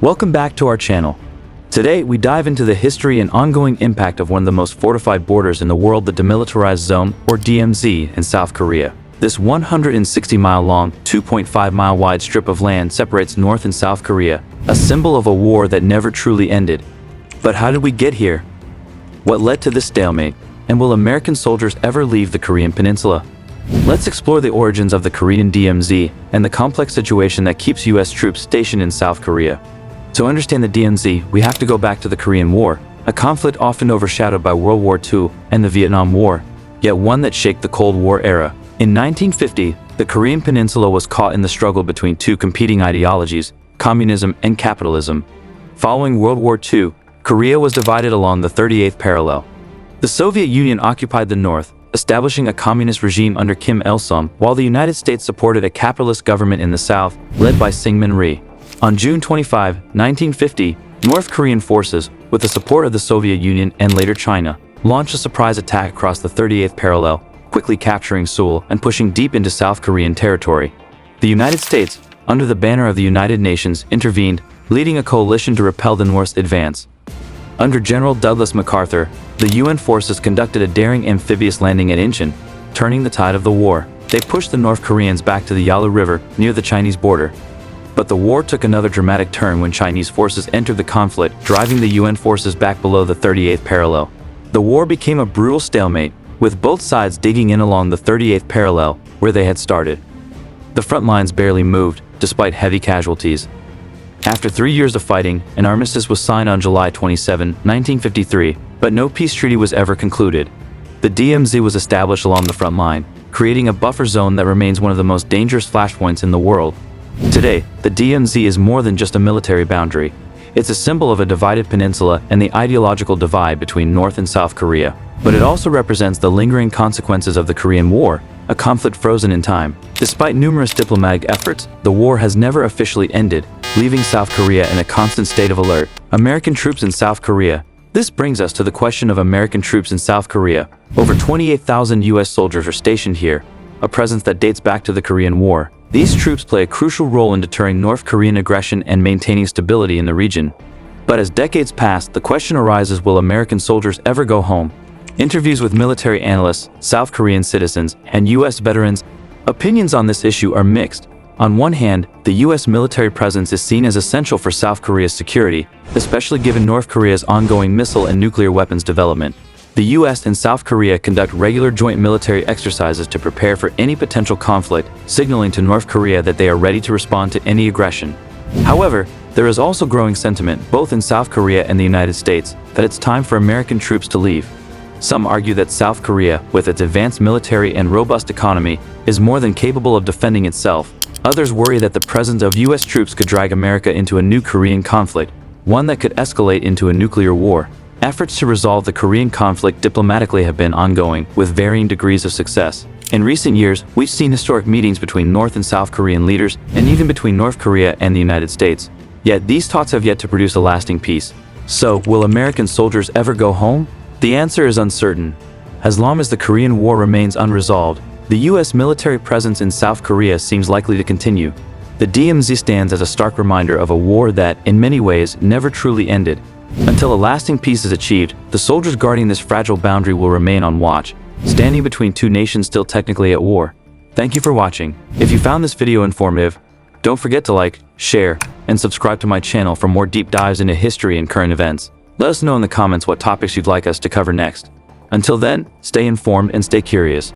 Welcome back to our channel. Today, we dive into the history and ongoing impact of one of the most fortified borders in the world, the Demilitarized Zone, or DMZ, in South Korea. This 160-mile-long, 2.5-mile-wide strip of land separates North and South Korea, a symbol of a war that never truly ended. But how did we get here? What led to this stalemate? And will American soldiers ever leave the Korean peninsula? Let's explore the origins of the Korean DMZ and the complex situation that keeps U.S. troops stationed in South Korea. To understand the DMZ, we have to go back to the Korean War, a conflict often overshadowed by World War II and the Vietnam War, yet one that shaped the Cold War era. In 1950, the Korean peninsula was caught in the struggle between two competing ideologies, communism and capitalism. Following World War II, Korea was divided along the 38th parallel. The Soviet Union occupied the north, establishing a communist regime under Kim Il-sung, while the United States supported a capitalist government in the south, led by Syngman Rhee. On June 25, 1950, North Korean forces, with the support of the Soviet Union and later China, launched a surprise attack across the 38th parallel, quickly capturing Seoul and pushing deep into South Korean territory. The United States, under the banner of the United Nations, intervened, leading a coalition to repel the North's advance. Under General Douglas MacArthur, the UN forces conducted a daring amphibious landing at Incheon, turning the tide of the war. They pushed the North Koreans back to the Yalu River, near the Chinese border. But the war took another dramatic turn when Chinese forces entered the conflict, driving the UN forces back below the 38th parallel. The war became a brutal stalemate, with both sides digging in along the 38th parallel, where they had started. The front lines barely moved, despite heavy casualties. After 3 years of fighting, an armistice was signed on July 27, 1953, but no peace treaty was ever concluded. The DMZ was established along the front line, creating a buffer zone that remains one of the most dangerous flashpoints in the world. Today, the DMZ is more than just a military boundary. It's a symbol of a divided peninsula and the ideological divide between North and South Korea. But it also represents the lingering consequences of the Korean War, a conflict frozen in time. Despite numerous diplomatic efforts, the war has never officially ended, leaving South Korea in a constant state of alert. American troops in South Korea. This brings us to the question of American troops in South Korea. Over 28,000 U.S. soldiers are stationed here, a presence that dates back to the Korean War. These troops play a crucial role in deterring North Korean aggression and maintaining stability in the region. But as decades pass, the question arises, will American soldiers ever go home? Interviews with military analysts, South Korean citizens, and U.S. veterans, opinions on this issue are mixed. On one hand, the U.S. military presence is seen as essential for South Korea's security, especially given North Korea's ongoing missile and nuclear weapons development. The U.S. and South Korea conduct regular joint military exercises to prepare for any potential conflict, signaling to North Korea that they are ready to respond to any aggression. However, there is also growing sentiment, both in South Korea and the United States, that it's time for American troops to leave. Some argue that South Korea, with its advanced military and robust economy, is more than capable of defending itself. Others worry that the presence of U.S. troops could drag America into a new Korean conflict, one that could escalate into a nuclear war. Efforts to resolve the Korean conflict diplomatically have been ongoing, with varying degrees of success. In recent years, we've seen historic meetings between North and South Korean leaders, and even between North Korea and the United States. Yet these talks have yet to produce a lasting peace. So, will American soldiers ever go home? The answer is uncertain. As long as the Korean War remains unresolved, the U.S. military presence in South Korea seems likely to continue. The DMZ stands as a stark reminder of a war that, in many ways, never truly ended. Until a lasting peace is achieved, the soldiers guarding this fragile boundary will remain on watch, standing between two nations still technically at war. Thank you for watching. If you found this video informative, don't forget to like, share, and subscribe to my channel for more deep dives into history and current events. Let us know in the comments what topics you'd like us to cover next. Until then, stay informed and stay curious.